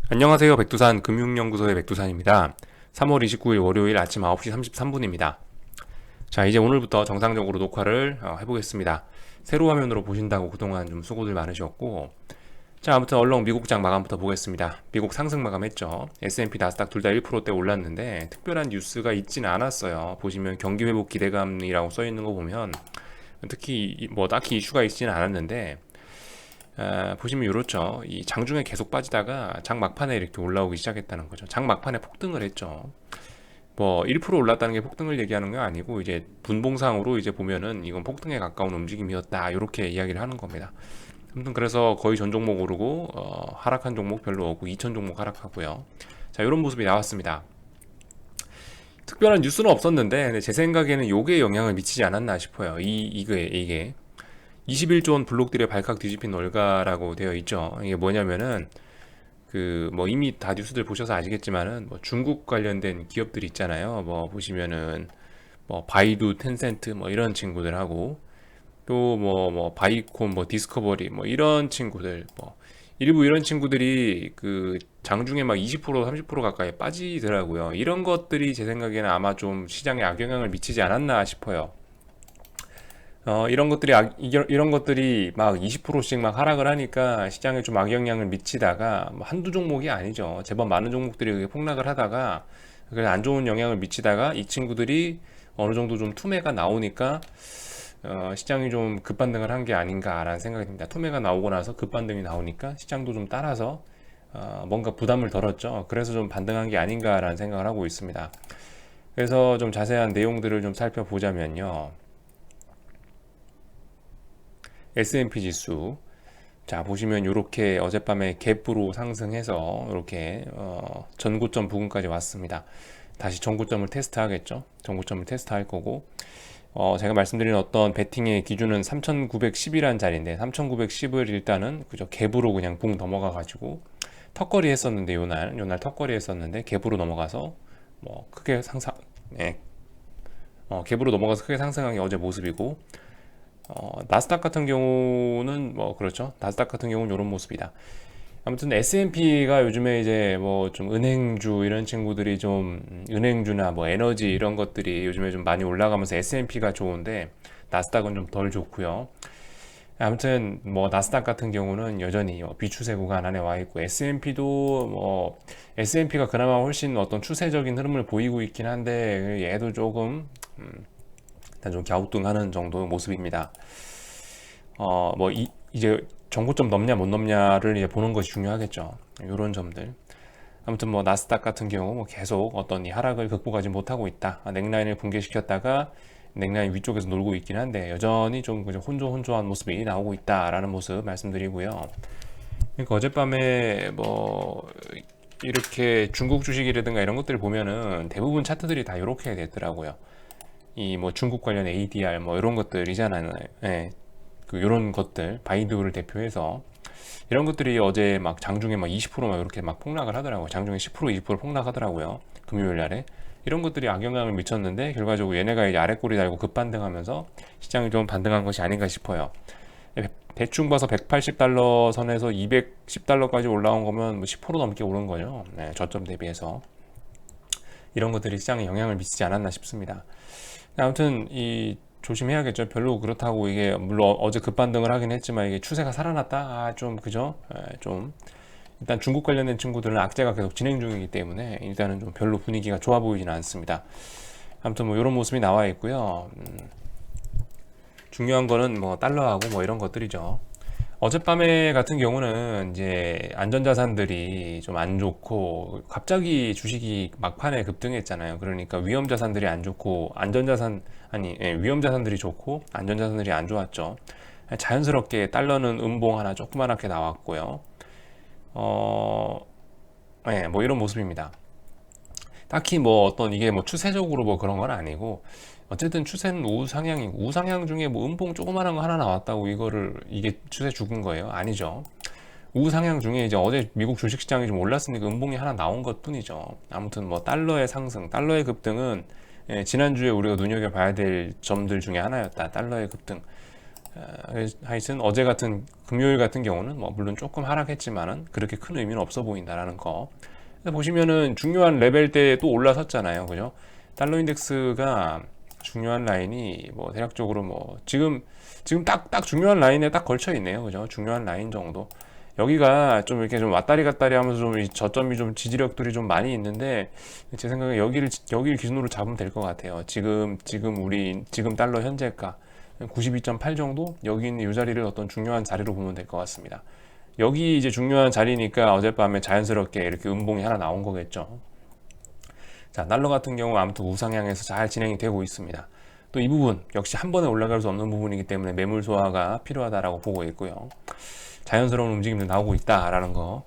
안녕하세요. 백두산 금융연구소의 백두산입니다. 3월 29일 월요일 아침 9시 33분입니다. 자, 이제 오늘부터 정상적으로 녹화를 해보겠습니다. 세로 화면으로 보신다고 그동안 좀 수고들 많으셨고, 자, 아무튼 얼렁 미국장 마감부터 보겠습니다. 미국 상승 마감했죠. S&P 나스닥 둘 다 1%대 올랐는데 특별한 뉴스가 있지는 않았어요. 보시면 경기 회복 기대감이라고 써 있는 거 보면 특히 뭐 딱히 이슈가 있지는 않았는데, 보시면 이렇죠. 이 장중에 계속 빠지다가 장 막판에 이렇게 올라오기 시작했다는 거죠. 장 막판에 폭등을 했죠. 뭐 1% 올랐다는 게 폭등을 얘기하는 게 아니고 이제 분봉상으로 이제 보면은 이건 폭등에 가까운 움직임이었다 이렇게 이야기를 하는 겁니다. 아무튼 그래서 거의 전 종목 오르고 하락한 종목 별로 없고 2천 종목 하락하고요. 자, 이런 모습이 나왔습니다. 특별한 뉴스는 없었는데 제 생각에는 요게 영향을 미치지 않았나 싶어요. 이게 21조 원 블록들의 발칵 뒤집힌 월가라고 되어 있죠. 이게 뭐냐면은 그 뭐 이미 다 뉴스들 보셔서 아시겠지만은 뭐 중국 관련된 기업들 있잖아요. 뭐 보시면은 뭐 바이두, 텐센트 뭐 이런 친구들하고 또 뭐 바이콘, 뭐 디스커버리 뭐 이런 친구들 뭐 일부 이런 친구들이 그 장중에 막 20% 30% 가까이 빠지더라고요. 이런 것들이 제 생각에는 아마 좀 시장에 악영향을 미치지 않았나 싶어요. 이런 것들이 막 20%씩 막 하락을 하니까 시장에 좀 악영향을 미치다가 뭐 한두 종목이 아니죠. 제법 많은 종목들이 폭락을 하다가 그래서 안 좋은 영향을 미치다가 이 친구들이 어느 정도 좀 투매가 나오니까 시장이 좀 급반등을 한 게 아닌가라는 생각이 듭니다. 투매가 나오고 나서 급반등이 나오니까 시장도 좀 따라서 뭔가 부담을 덜었죠. 그래서 좀 반등한 게 아닌가라는 생각을 하고 있습니다. 그래서 좀 자세한 내용들을 좀 살펴보자면요. S&P 지수. 자, 보시면 이렇게 어젯밤에 갭으로 상승해서 이렇게 전고점 부근까지 왔습니다. 다시 전고점을 테스트하겠죠. 전고점을 테스트할 거고 제가 말씀드린 어떤 베팅의 기준은 3910이라는 자리인데 3910을 일단은 그저 갭으로 그냥 붕 넘어가 가지고 턱걸이 했었는데 요날 턱걸이 했었는데 갭으로 넘어가서 뭐 크게 상상 갭으로 넘어가서 크게 상승한 게 어제 모습이고 나스닥 같은 경우는 뭐 그렇죠. 나스닥 같은 경우는 이런 모습이다. 아무튼 S&P가 요즘에 이제 뭐 좀 은행주 이런 친구들이 좀 은행주나 뭐 에너지 이런 것들이 요즘에 좀 많이 올라가면서 S&P가 좋은데 나스닥은 좀 덜 좋고요. 아무튼 뭐 나스닥 같은 경우는 여전히 비추세 구간 안에 와 있고 S&P도 뭐 S&P가 그나마 훨씬 어떤 추세적인 흐름을 보이고 있긴 한데 얘도 조금 일단 좀 갸우뚱하는 정도 모습입니다. 이제 정고점 넘냐 못 넘냐를 이제 보는 것이 중요하겠죠. 이런 점들. 아무튼 뭐 나스닥 같은 경우 뭐 계속 어떤 이 하락을 극복하지 못하고 있다. 넥라인을 붕괴시켰다가 넥라인 위쪽에서 놀고 있긴 한데 여전히 좀 그저 혼조한 모습이 나오고 있다라는 모습 말씀드리고요. 그러니까 어젯밤에 뭐 이렇게 중국 주식이라든가 이런 것들을 보면은 대부분 차트들이 다 이렇게 됐더라고요. 이 뭐 중국 관련 ADR 뭐 이런 것들이잖아요. 예. 그 이런 것들 바이두를 대표해서 이런 것들이 어제 막 장중에 막 20%막 이렇게 막 폭락을 하더라고요. 장중에 10% 20% 폭락하더라고요. 금요일 날에 이런 것들이 악영향을 미쳤는데 결과적으로 얘네가 이제 아래꼬리 달고 급반등하면서 시장이 좀 반등한 것이 아닌가 싶어요. 대충 봐서 180달러 선에서 210달러까지 올라온 거면 뭐10% 넘게 오른 거죠. 네, 저점 대비해서 이런 것들이 시장에 영향을 미치지 않았나 싶습니다. 아무튼 이 조심해야겠죠. 별로 그렇다고 이게 물론 어제 급반등을 하긴 했지만 이게 추세가 살아났다. 좀 그죠? 좀 일단 중국 관련된 친구들은 악재가 계속 진행 중이기 때문에 일단은 좀 별로 분위기가 좋아 보이지는 않습니다. 아무튼 뭐 이런 모습이 나와 있고요. 중요한 거는 뭐 달러하고 뭐 이런 것들이죠. 어젯밤에 같은 경우는 이제 안전자산들이 좀 안 좋고 갑자기 주식이 막판에 급등했잖아요. 그러니까 위험자산들이 안 좋고 위험자산들이 좋고 안전자산들이 안 좋았죠. 자연스럽게 달러는 음봉 하나 조그만하게 나왔고요. 어, 뭐 이런 모습입니다. 딱히 뭐 어떤 이게 뭐 추세적으로 뭐 그런 건 아니고 어쨌든 추세는 우상향이고 우상향 중에 뭐 음봉 조그만한 거 하나 나왔다고 이게 추세 죽은 거예요? 아니죠. 우상향 중에 이제 어제 미국 주식시장이 좀 올랐으니까 음봉이 하나 나온 것 뿐이죠. 아무튼 뭐 달러의 상승, 달러의 급등은 지난주에 우리가 눈여겨봐야 될 점들 중에 하나였다. 달러의 급등. 하여튼 어제 같은 금요일 같은 경우는 뭐 물론 조금 하락했지만은 그렇게 큰 의미는 없어 보인다라는 거. 보시면은 중요한 레벨 때 또 올라섰잖아요. 그죠? 달러 인덱스가 중요한 라인이 뭐 대략적으로 뭐 지금 딱 중요한 라인에 딱 걸쳐 있네요. 그죠? 중요한 라인 정도. 여기가 좀 이렇게 좀 왔다리 갔다리 하면서 좀 이 저점이 좀 지지력들이 좀 많이 있는데 제 생각에 여기를 기준으로 잡으면 될 것 같아요. 지금 달러 현재가 92.8 정도 여기 있는 이 자리를 어떤 중요한 자리로 보면 될 것 같습니다. 여기 이제 중요한 자리니까 어젯밤에 자연스럽게 이렇게 음봉이 하나 나온 거겠죠. 자, 달러 같은 경우 아무튼 우상향에서 잘 진행이 되고 있습니다. 또 이 부분 역시 한 번에 올라갈 수 없는 부분이기 때문에 매물 소화가 필요하다라고 보고 있고요. 자연스러운 움직임도 나오고 있다라는 거.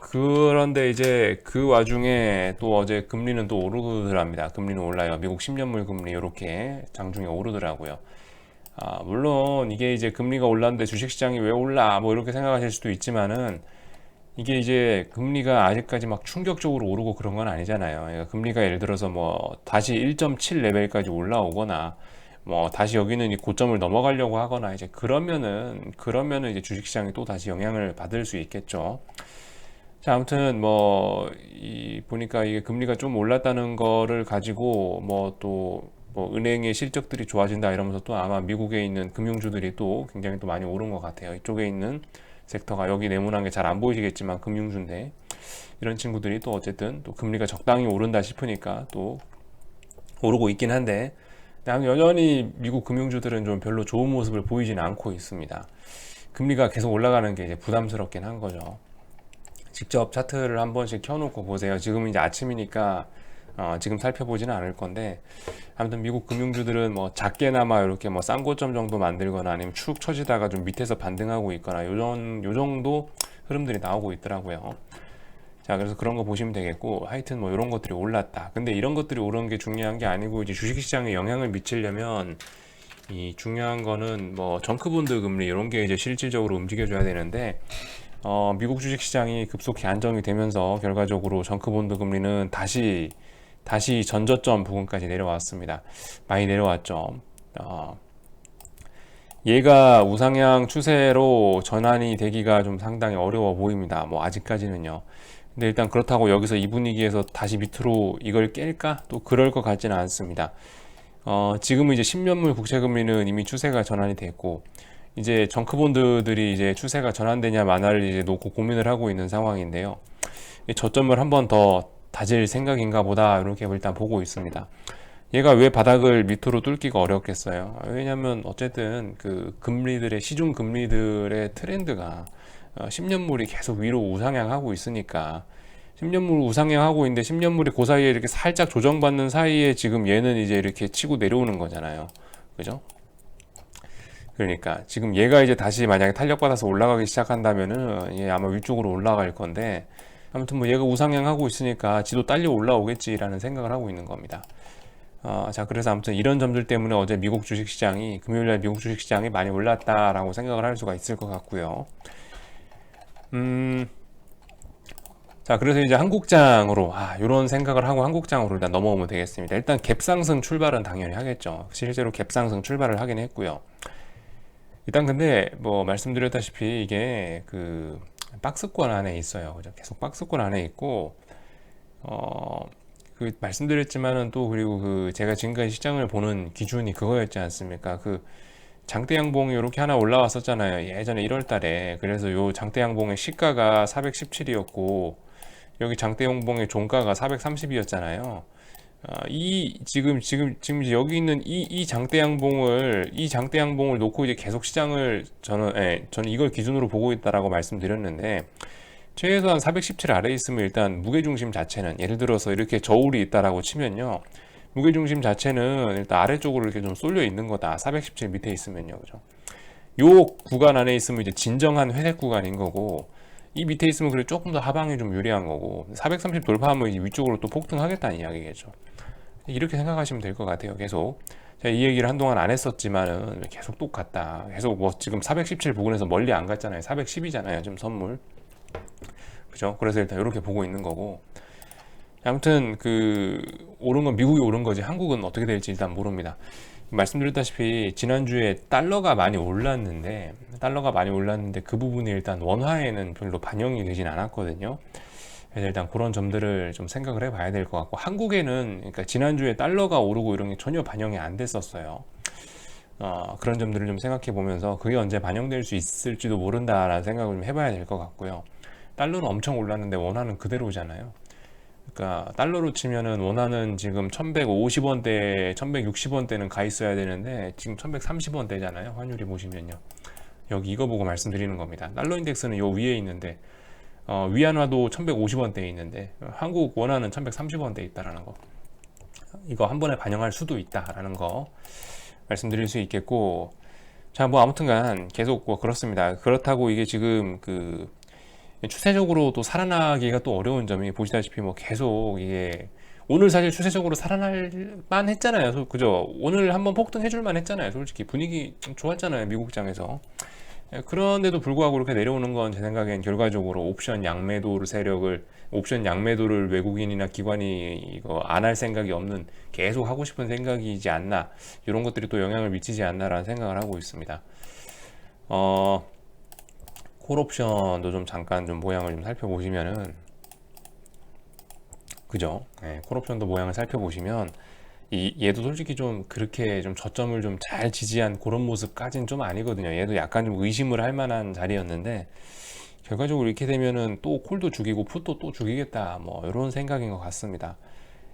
그런데 이제 그 와중에 또 어제 금리는 또 오르더랍니다. 금리는 올라요. 미국 10년물 금리 이렇게 장중에 오르더라고요. 물론 이게 이제 금리가 올랐는데 주식시장이 왜 올라? 뭐 이렇게 생각하실 수도 있지만은 이게 이제 금리가 아직까지 막 충격적으로 오르고 그런 건 아니잖아요. 그러니까 금리가 예를 들어서 뭐 다시 1.7 레벨까지 올라오거나 뭐 다시 여기는 이 고점을 넘어가려고 하거나 이제 그러면은 이제 주식시장이 또 다시 영향을 받을 수 있겠죠. 자, 아무튼 뭐 이 보니까 이게 금리가 좀 올랐다는 거를 가지고 뭐 또 뭐 은행의 실적들이 좋아진다 이러면서 또 아마 미국에 있는 금융주들이 또 굉장히 또 많이 오른 것 같아요. 이쪽에 있는 섹터가 여기 네모난 게 잘 안 보이시겠지만 금융주인데 이런 친구들이 또 어쨌든 또 금리가 적당히 오른다 싶으니까 또 오르고 있긴 한데 여전히 미국 금융주들은 좀 별로 좋은 모습을 보이지는 않고 있습니다. 금리가 계속 올라가는 게 이제 부담스럽긴 한 거죠. 직접 차트를 한 번씩 켜놓고 보세요. 지금 이제 아침이니까 지금 살펴보지는 않을 건데 아무튼 미국 금융주들은 뭐 작게나마 이렇게 뭐 싼 고점 정도 만들거나 아니면 축 처지다가 좀 밑에서 반등하고 있거나 요 정도 흐름들이 나오고 있더라고요. 자, 그래서 그런 거 보시면 되겠고 하여튼 뭐 이런 것들이 올랐다. 근데 이런 것들이 오른 게 중요한 게 아니고 이제 주식시장에 영향을 미치려면 이 중요한 거는 뭐 정크본드 금리 이런 게 이제 실질적으로 움직여줘야 되는데 미국 주식시장이 급속히 안정이 되면서 결과적으로 정크본드 금리는 다시 전저점 부근까지 내려왔습니다. 많이 내려왔죠. 얘가 우상향 추세로 전환이 되기가 좀 상당히 어려워 보입니다. 뭐 아직까지는요. 근데 일단 그렇다고 여기서 이 분위기에서 다시 밑으로 이걸 깰까? 또 그럴 것 같지는 않습니다. 지금은 이제 10년물 국채금리는 이미 추세가 전환이 됐고 이제 정크본드들이 이제 추세가 전환되냐 마나를 이제 놓고 고민을 하고 있는 상황인데요. 이 저점을 한 번 더 다질 생각인가 보다 이렇게 일단 보고 있습니다. 얘가 왜 바닥을 밑으로 뚫기가 어렵겠어요? 왜냐면 어쨌든 그 금리들의 시중 금리들의 트렌드가 10년물이 계속 위로 우상향하고 있으니까 10년물 우상향하고 있는데 10년물이 그 사이에 이렇게 살짝 조정받는 사이에 지금 얘는 이제 이렇게 치고 내려오는 거잖아요. 그죠? 그러니까 지금 얘가 이제 다시 만약에 탄력받아서 올라가기 시작한다면은 얘 아마 위쪽으로 올라갈 건데 아무튼 뭐 얘가 우상향하고 있으니까 지도 딸려 올라오겠지라는 생각을 하고 있는 겁니다. 자, 그래서 아무튼 이런 점들 때문에 어제 미국 주식시장이 금요일날 미국 주식시장이 많이 올랐다라고 생각을 할 수가 있을 것 같고요. 자, 그래서 이제 한국장으로 이런 생각을 하고 한국장으로 일단 넘어오면 되겠습니다. 일단 갭상승 출발은 당연히 하겠죠. 실제로 갭상승 출발을 하긴 했고요. 일단 근데 뭐 말씀드렸다시피 이게 그 박스권 안에 있어요. 그죠? 계속 박스권 안에 있고 그 말씀드렸지만은 또 그리고 그 제가 지금까지 시장을 보는 기준이 그거였지 않습니까? 그 장대 양봉이 이렇게 하나 올라왔었잖아요. 예전에 1월 달에. 그래서 요 장대 양봉의 시가가 417이었고 여기 장대 양봉의 종가가 430이었잖아요. 지금 이제 여기 있는 이 장대 양봉을 놓고 이제 계속 시장을 저는 이걸 기준으로 보고 있다라고 말씀드렸는데 최소한 417 아래에 있으면 일단 무게중심 자체는 예를 들어서 이렇게 저울이 있다라고 치면요. 무게중심 자체는 일단 아래쪽으로 이렇게 좀 쏠려 있는 거다. 417 밑에 있으면요. 그죠? 요 구간 안에 있으면 이제 진정한 회색 구간인 거고 이 밑에 있으면 그래 조금 더 하방이 좀 유리한 거고 430 돌파하면 이제 위쪽으로 또 폭등하겠다는 이야기겠죠. 이렇게 생각하시면 될 것 같아요. 계속 제가 이 얘기를 한동안 안 했었지만은 계속 똑같다. 계속 뭐 지금 417 부근에서 멀리 안 갔잖아요. 410이잖아요. 지금 선물. 그죠? 그래서 일단 이렇게 보고 있는 거고 아무튼 그 오른 건 미국이 오른 거지 한국은 어떻게 될지 일단 모릅니다. 말씀드렸다시피 지난주에 달러가 많이 올랐는데 그 부분이 일단 원화에는 별로 반영이 되진 않았거든요. 그래서 일단 그런 점들을 좀 생각을 해봐야 될 것 같고, 한국에는 그러니까 지난주에 달러가 오르고 이런 게 전혀 반영이 안 됐었어요. 그런 점들을 좀 생각해 보면서 그게 언제 반영될 수 있을지도 모른다라는 생각을 좀 해봐야 될 것 같고요. 달러는 엄청 올랐는데 원화는 그대로잖아요. 그러니까 달러로 치면은 원화는 지금 1150원대, 1160원대는 가 있어야 되는데 지금 1130원대잖아요. 환율이 보시면요. 여기 이거 보고 말씀드리는 겁니다. 달러 인덱스는 요 위에 있는데 위안화도 1150원대에 있는데 한국 원화는 1130원대에 있다라는 거. 이거 한 번에 반영할 수도 있다라는 거 말씀드릴 수 있겠고, 자, 뭐 아무튼간 계속 뭐 그렇습니다. 그렇다고 이게 지금 그 추세적으로 또 살아나기가 또 어려운 점이, 보시다시피 뭐 계속 이게 오늘 사실 추세적으로 살아날 만 했잖아요. 그죠? 오늘 한번 폭등해 줄 만 했잖아요. 솔직히 분위기 좀 좋았잖아요. 미국장에서. 그런데도 불구하고 이렇게 내려오는 건 제 생각엔 결과적으로 옵션 양매도를 외국인이나 기관이 이거 안 할 생각이 없는, 계속 하고 싶은 생각이지 않나, 이런 것들이 또 영향을 미치지 않나라는 생각을 하고 있습니다. 콜옵션도 좀 잠깐 좀 모양을 좀 살펴보시면은, 그죠? 네, 콜옵션도 모양을 살펴보시면 얘도 솔직히 좀 그렇게 좀 저점을 좀 잘 지지한 그런 모습까지는 좀 아니거든요. 얘도 약간 좀 의심을 할 만한 자리였는데, 결과적으로 이렇게 되면은 또 콜도 죽이고 풋도 또 죽이겠다, 뭐 이런 생각인 것 같습니다.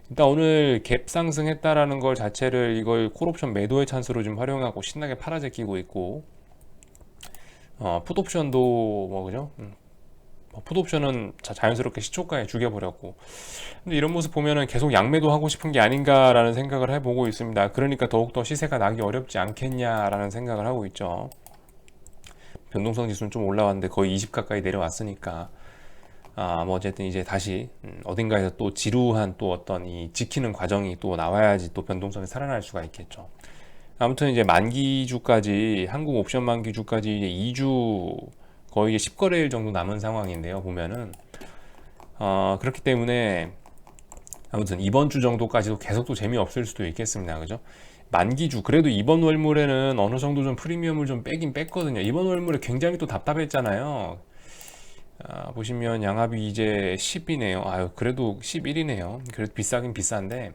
일단 오늘 갭 상승했다라는 걸 자체를, 이걸 콜옵션 매도의 찬스로 좀 활용하고 신나게 팔아 제끼고 있고, 풋옵션도 뭐 그죠? 풋옵션은 자연스럽게 시초가에 죽여버렸고, 근데 이런 모습 보면은 계속 양매도 하고 싶은 게 아닌가라는 생각을 해보고 있습니다. 그러니까 더욱더 시세가 나기 어렵지 않겠냐라는 생각을 하고 있죠. 변동성 지수는 좀 올라왔는데 거의 20 가까이 내려왔으니까, 뭐 어쨌든 이제 다시 어딘가에서 또 지루한 또 어떤 이 지키는 과정이 또 나와야지 또 변동성이 살아날 수가 있겠죠. 아무튼 이제 만기주까지, 한국 옵션 만기주까지 이제 2주, 거의 10거래일 정도 남은 상황인데요. 보면은 그렇기 때문에 아무튼 이번 주 정도까지도 계속 또 재미없을 수도 있겠습니다. 그죠? 만기주, 그래도 이번 월물에는 어느 정도 좀 프리미엄을 좀 빼긴 뺐거든요. 이번 월물에 굉장히 또 답답했잖아요. 보시면 양압이 이제 10이네요. 아유, 그래도 11이네요. 그래도 비싸긴 비싼데,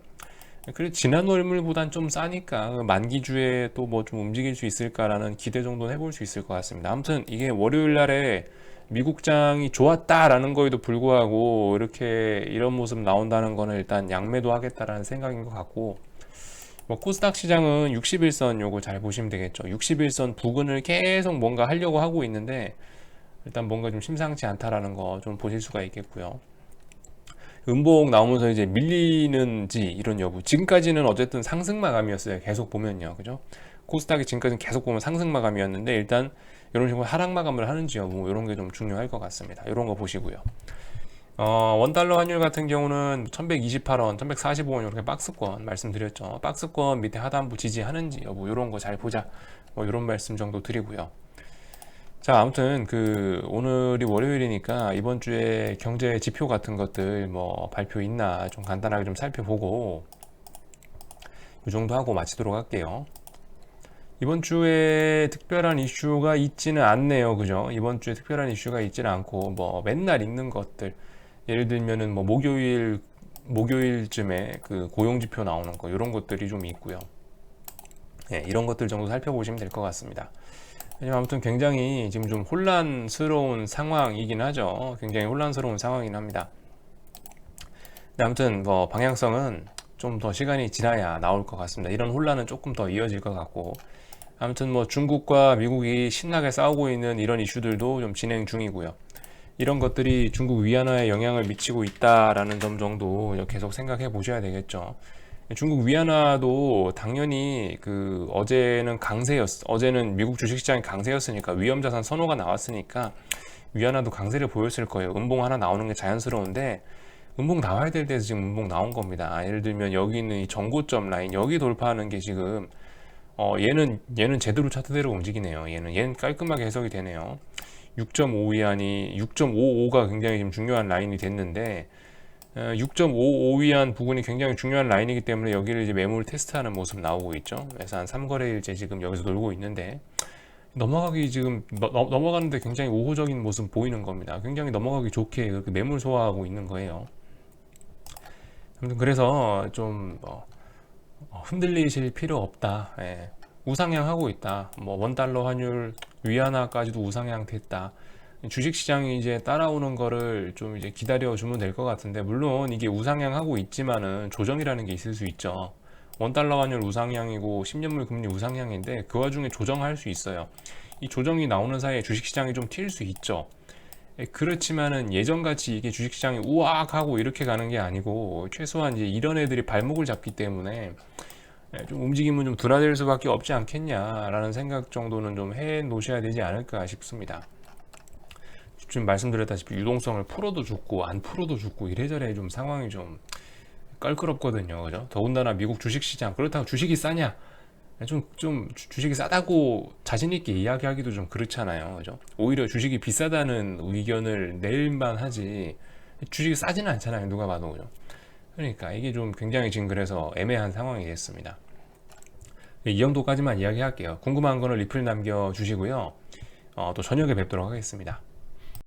그래 지난 월물보단 좀 싸니까 만기주에 또 뭐 좀 움직일 수 있을까라는 기대 정도는 해볼 수 있을 것 같습니다. 아무튼 이게 월요일 날에 미국장이 좋았다라는 거에도 불구하고 이렇게 이런 모습 나온다는 거는 일단 양매도 하겠다라는 생각인 것 같고, 뭐 코스닥 시장은 61선 요거 잘 보시면 되겠죠. 61선 부근을 계속 뭔가 하려고 하고 있는데 일단 뭔가 좀 심상치 않다라는 거 좀 보실 수가 있겠고요. 음봉 나오면서 이제 밀리는지 이런 여부. 지금까지는 어쨌든 상승 마감이었어요. 계속 보면요. 그죠? 코스닥이 지금까지는 계속 보면 상승 마감이었는데 일단 이런 식으로 하락 마감을 하는지 여부, 이런 게 좀 중요할 것 같습니다. 이런 거 보시고요. 원달러 환율 같은 경우는 1128원, 1145원 이렇게 박스권 말씀드렸죠. 박스권 밑에 하단부 지지하는지 여부, 이런 거 잘 보자. 뭐 이런 말씀 정도 드리고요. 자, 아무튼 그 오늘이 월요일이니까 이번 주에 경제 지표 같은 것들 뭐 발표 있나 좀 간단하게 좀 살펴보고 이 정도 하고 마치도록 할게요. 이번 주에 특별한 이슈가 있지는 않네요. 그죠? 이번 주에 특별한 이슈가 있지는 않고 뭐 맨날 있는 것들, 예를 들면은 뭐 목요일쯤에 그 고용 지표 나오는 거, 이런 것들이 좀 있고요. 예, 이런 것들 정도 살펴보시면 될 것 같습니다. 왜냐면 아무튼 굉장히 지금 좀 혼란스러운 상황이긴 하죠. 굉장히 혼란스러운 상황이긴 합니다. 근데 아무튼 뭐 방향성은 좀 더 시간이 지나야 나올 것 같습니다. 이런 혼란은 조금 더 이어질 것 같고, 아무튼 뭐 중국과 미국이 신나게 싸우고 있는 이런 이슈들도 좀 진행 중이고요. 이런 것들이 중국 위안화에 영향을 미치고 있다라는 점 정도 계속 생각해 보셔야 되겠죠. 중국 위안화도 당연히 그 어제는 미국 주식시장이 강세였으니까, 위험자산 선호가 나왔으니까 위안화도 강세를 보였을 거예요. 음봉 하나 나오는 게 자연스러운데, 음봉 나와야 될 때에서 지금 음봉 나온 겁니다. 예를 들면 여기 있는 이 정고점 라인, 여기 돌파하는 게 지금 얘는 제대로 차트대로 움직이네요. 얘는 깔끔하게 해석이 되네요. 6.5 위안이 6.55가 굉장히 지금 중요한 라인이 됐는데, 6.55위안 부분이 굉장히 중요한 라인이기 때문에 여기를 이제 매물 테스트하는 모습 나오고 있죠. 그래서 한 3거래일째 지금 여기서 놀고 있는데 넘어가기 지금 넘어가는데 굉장히 우호적인 모습 보이는 겁니다. 굉장히 넘어가기 좋게 그렇게 매물 소화하고 있는 거예요. 아무튼 그래서 좀 흔들리실 필요 없다. 예. 우상향하고 있다. 뭐 원달러 환율 위안화까지도 우상향 됐다. 주식시장이 이제 따라오는 거를 좀 이제 기다려주면 될 것 같은데, 물론 이게 우상향하고 있지만은 조정이라는 게 있을 수 있죠. 원달러 환율 우상향이고 10년물 금리 우상향인데 그 와중에 조정할 수 있어요. 이 조정이 나오는 사이에 주식시장이 좀 튈 수 있죠. 그렇지만은 예전같이 이게 주식시장이 우악 하고 이렇게 가는 게 아니고, 최소한 이제 이런 애들이 발목을 잡기 때문에 좀 움직임은 좀 둔화될 수밖에 없지 않겠냐라는 생각 정도는 좀 해 놓으셔야 되지 않을까 싶습니다. 지금 말씀드렸다시피 유동성을 풀어도 죽고 안 풀어도 죽고 이래저래 좀 상황이 좀 껄끄럽거든요. 그죠? 더군다나 미국 주식시장, 그렇다고 주식이 싸냐? 좀 주식이 싸다고 자신있게 이야기하기도 좀 그렇잖아요. 그죠? 오히려 주식이 비싸다는 의견을 낼만 하지, 주식이 싸지는 않잖아요. 누가 봐도. 그죠? 그러니까 이게 좀 굉장히 지금 그래서 애매한 상황이 됐습니다. 이 정도까지만 이야기할게요. 궁금한 거는 리플 남겨주시고요. 또 저녁에 뵙도록 하겠습니다.